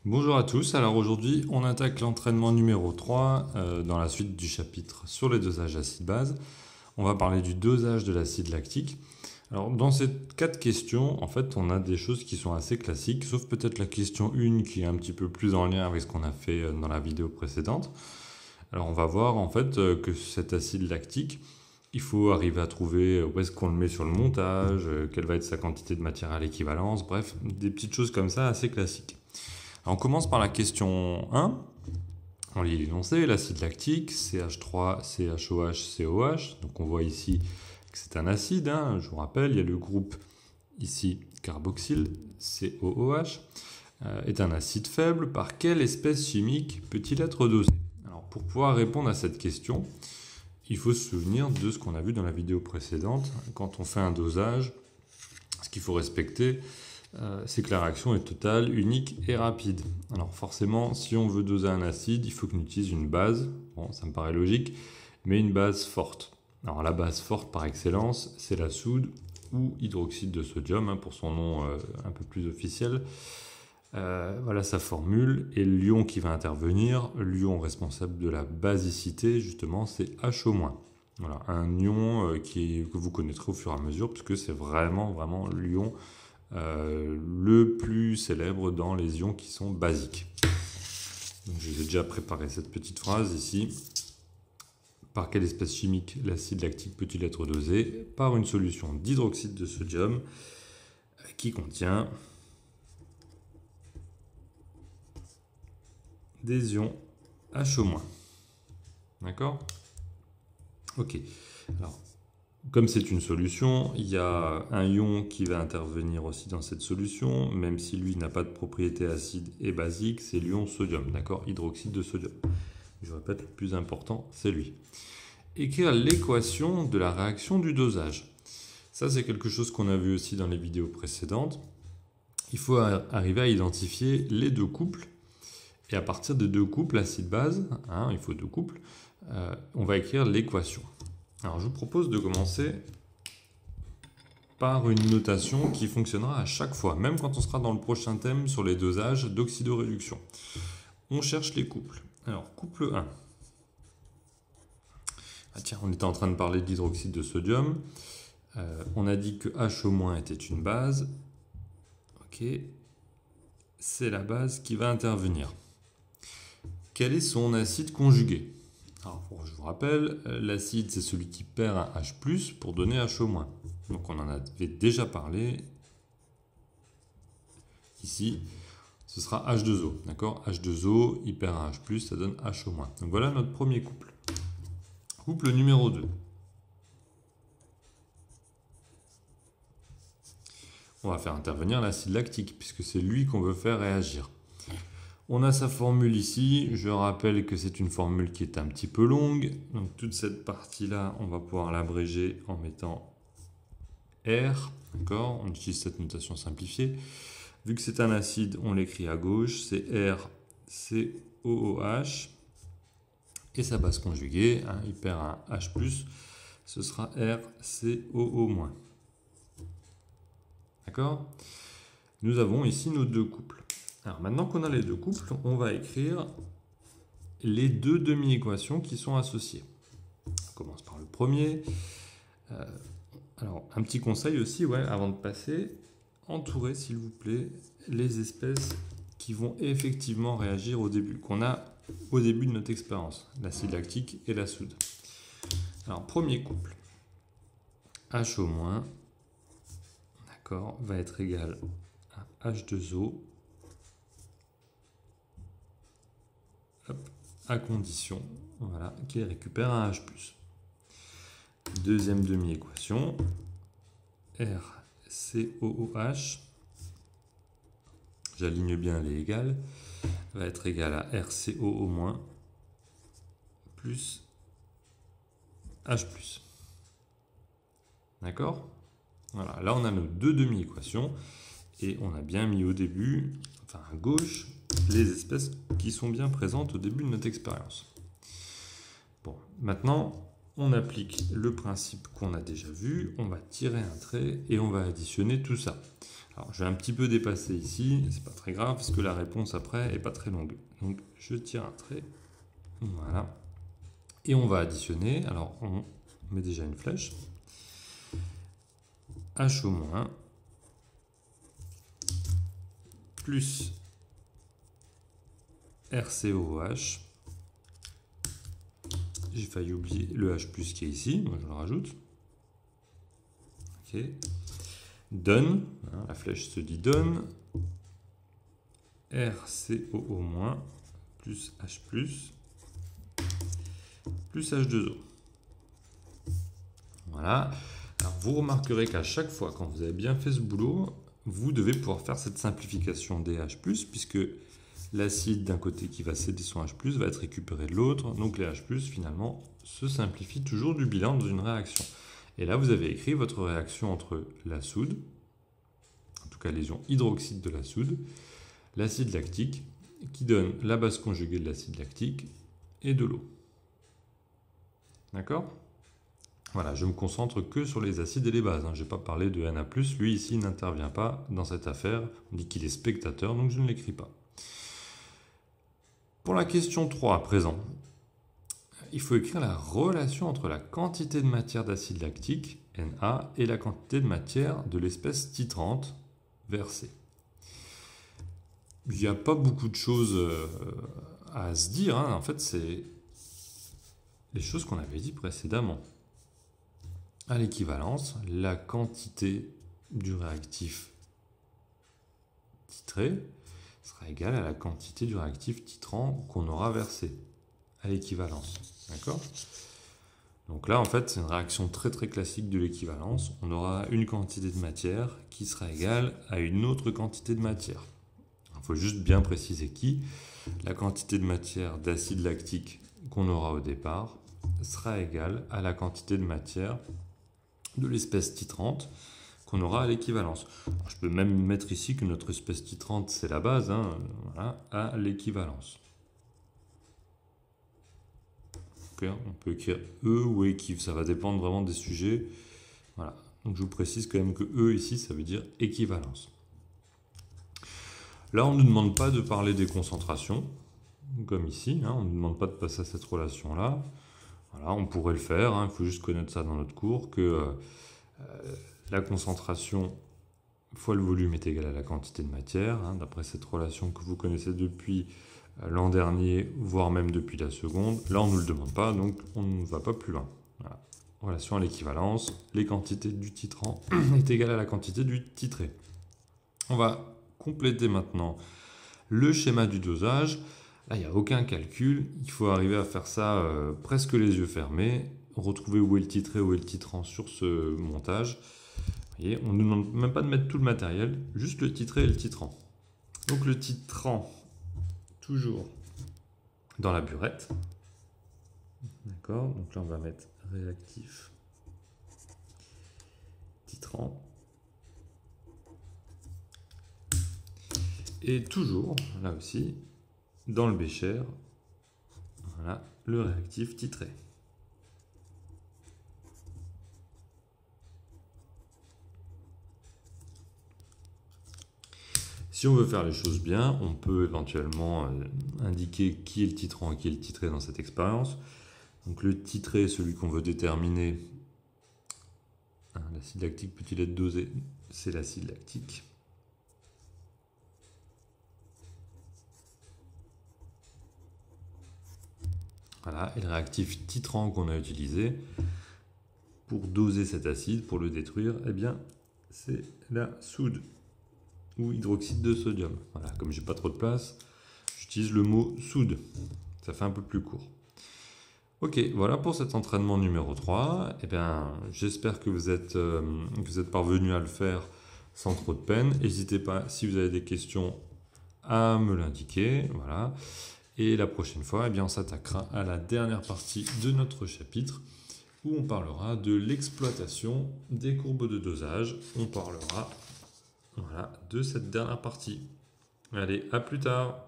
Bonjour à tous, alors aujourd'hui on attaque l'entraînement numéro 3 dans la suite du chapitre sur les dosages acide-base. On va parler du dosage de l'acide lactique. Alors dans ces 4 questions, en fait on a des choses qui sont assez classiques, sauf peut-être la question 1 qui est un petit peu plus en lien avec ce qu'on a fait dans la vidéo précédente. Alors on va voir en fait que cet acide lactique, il faut arriver à trouver où est-ce qu'on le met sur le montage, quelle va être sa quantité de matière à l'équivalence, bref, des petites choses comme ça assez classiques. Alors, on commence par la question 1. On lit l'énoncé, l'acide lactique, CH3, CHOH, COH. Donc on voit ici que c'est un acide, hein. Je vous rappelle, il y a le groupe ici carboxyle, COOH, est un acide faible. Par quelle espèce chimique peut-il être dosé? Alors pour pouvoir répondre à cette question, il faut se souvenir de ce qu'on a vu dans la vidéo précédente. Quand on fait un dosage, ce qu'il faut respecter, c'est que la réaction est totale, unique et rapide. Alors forcément, si on veut doser un acide, il faut qu'on utilise une base. Bon, ça me paraît logique, mais une base forte. Alors la base forte par excellence, c'est la soude ou hydroxyde de sodium, hein, pour son nom un peu plus officiel. Voilà sa formule. Et l'ion qui va intervenir, l'ion responsable de la basicité, justement, c'est HO-. Voilà, un ion que vous connaîtrez au fur et à mesure, puisque c'est vraiment l'ion le plus célèbre dans les ions qui sont basiques. Donc, je vous ai déjà préparé cette petite phrase ici. Par quelle espèce chimique l'acide lactique peut-il être dosé? Par une solution d'hydroxyde de sodium qui contient des ions HO-. D'accord? Ok. Alors, comme c'est une solution, il y a un ion qui va intervenir aussi dans cette solution, même si lui n'a pas de propriété acide et basique, c'est l'ion sodium, d'accord? Hydroxyde de sodium. Je répète, le plus important, c'est lui. Écrire l'équation de la réaction du dosage. Ça, c'est quelque chose qu'on a vu aussi dans les vidéos précédentes. Il faut arriver à identifier les deux couples. Et à partir de deux couples acide-base, hein, il faut deux couples, on va écrire l'équation. Alors, je vous propose de commencer par une notation qui fonctionnera à chaque fois, même quand on sera dans le prochain thème sur les dosages d'oxydoréduction. On cherche les couples. Alors, couple 1. Ah tiens, on était en train de parler de l'hydroxyde de sodium. On a dit que HO- était une base. Ok. C'est la base qui va intervenir. Quel est son acide conjugué? Alors, je vous rappelle, l'acide, c'est celui qui perd un H+, pour donner HO-. Donc, on en avait déjà parlé. Ici, ce sera H2O, d'accord? H2O, il perd un H+, ça donne HO-. Donc, voilà notre premier couple. Couple numéro 2. On va faire intervenir l'acide lactique, puisque c'est lui qu'on veut faire réagir. On a sa formule ici. Je rappelle que c'est une formule qui est un petit peu longue. Donc toute cette partie-là, on va pouvoir l'abréger en mettant R. D'accord? On utilise cette notation simplifiée. Vu que c'est un acide, on l'écrit à gauche. C'est RCOOH. Et sa base conjuguée, hein, il perd un H+, ce sera RCOO-. D'accord? Nous avons ici nos deux couples. Alors maintenant qu'on a les deux couples, on va écrire les deux demi-équations qui sont associées. On commence par le premier. Alors, un petit conseil aussi, ouais, avant de passer, entourez s'il vous plaît les espèces qui vont effectivement réagir au début, qu'on a au début de notre expérience, l'acide lactique et la soude. Alors, premier couple, HO-, d'accord, va être égal à H2O, hop, à condition, voilà, qu'il récupère un H+. Deuxième demi-équation, RCOOH, j'aligne bien les égales, va être égal à RCOO- plus H+. D'accord? Voilà, là on a nos deux demi-équations et on a bien mis au début, enfin à gauche, les espèces qui sont bien présentes au début de notre expérience. Bon, maintenant on applique le principe qu'on a déjà vu, on va tirer un trait et on va additionner tout ça. Alors, je vais un petit peu dépasser ici, c'est pas très grave parce que la réponse après est pas très longue. Donc, je tire un trait. Voilà. Et on va additionner. Alors, on met déjà une flèche. H au moins plus RCOH. J'ai failli oublier le H plus qui est ici, moi je le rajoute. Ok. Donne, hein, la flèche se dit donne. RCOO- plus H plus H2O. Voilà. Alors vous remarquerez qu'à chaque fois, quand vous avez bien fait ce boulot, vous devez pouvoir faire cette simplification des H+, puisque l'acide d'un côté qui va céder son H+, va être récupéré de l'autre. Donc les H+, finalement, se simplifient toujours du bilan dans une réaction. Et là, vous avez écrit votre réaction entre la soude, en tout cas les ions hydroxyde de la soude, l'acide lactique, qui donne la base conjuguée de l'acide lactique, et de l'eau. D'accord ? Voilà, je me concentre que sur les acides et les bases. Je n'ai pas parlé de Na+, lui ici il n'intervient pas dans cette affaire. On dit qu'il est spectateur, donc je ne l'écris pas. Pour la question 3 à présent, il faut écrire la relation entre la quantité de matière d'acide lactique, Na, et la quantité de matière de l'espèce titrante, vers C. Il n'y a pas beaucoup de choses à se dire. En fait, c'est les choses qu'on avait dit précédemment. À l'équivalence, la quantité du réactif titré sera égale à la quantité du réactif titrant qu'on aura versé à l'équivalence. D'accord ? Donc là, en fait, c'est une réaction très très classique de l'équivalence. On aura une quantité de matière qui sera égale à une autre quantité de matière. Il faut juste bien préciser qui. La quantité de matière d'acide lactique qu'on aura au départ sera égale à la quantité de matière de l'espèce titrante qu'on aura à l'équivalence. Je peux même mettre ici que notre espèce titrante, c'est la base, voilà, à l'équivalence. Okay, on peut écrire E ou équiv, ça va dépendre vraiment des sujets. Voilà. Donc je vous précise quand même que E ici, ça veut dire équivalence. Là, on ne nous demande pas de parler des concentrations, comme ici, on ne nous demande pas de passer à cette relation-là. Voilà, on pourrait le faire, il faut juste connaître ça dans notre cours, que la concentration fois le volume est égal à la quantité de matière, d'après cette relation que vous connaissez depuis l'an dernier, voire même depuis la seconde. Là, on ne nous le demande pas, donc on ne va pas plus loin. Voilà. Relation à l'équivalence, les quantités du titrant est égale à la quantité du titré. On va compléter maintenant le schéma du dosage. Là, il n'y a aucun calcul, il faut arriver à faire ça presque les yeux fermés, retrouver où est le titré, où est le titrant sur ce montage. Vous voyez, on ne nous demande même pas de mettre tout le matériel, juste le titré et le titrant. Donc le titrant, toujours dans la burette. D'accord, donc là on va mettre réactif, titrant. Et toujours, là aussi, dans le bécher, voilà, le réactif titré. Si on veut faire les choses bien, on peut éventuellement indiquer qui est le titrant et qui est le titré dans cette expérience. Donc le titré, celui qu'on veut déterminer, l'acide lactique peut-il être dosé? C'est l'acide lactique. Voilà, et le réactif titrant qu'on a utilisé pour doser cet acide, pour le détruire, eh bien, c'est la soude ou hydroxyde de sodium. Voilà, comme j'ai pas trop de place, j'utilise le mot soude. Ça fait un peu plus court. Ok, voilà pour cet entraînement numéro 3. Eh bien, j'espère que vous êtes parvenus à le faire sans trop de peine. N'hésitez pas, si vous avez des questions, à me l'indiquer. Voilà. Et la prochaine fois, eh bien, on s'attaquera à la dernière partie de notre chapitre où on parlera de l'exploitation des courbes de dosage. On parlera, voilà, de cette dernière partie. Allez, à plus tard!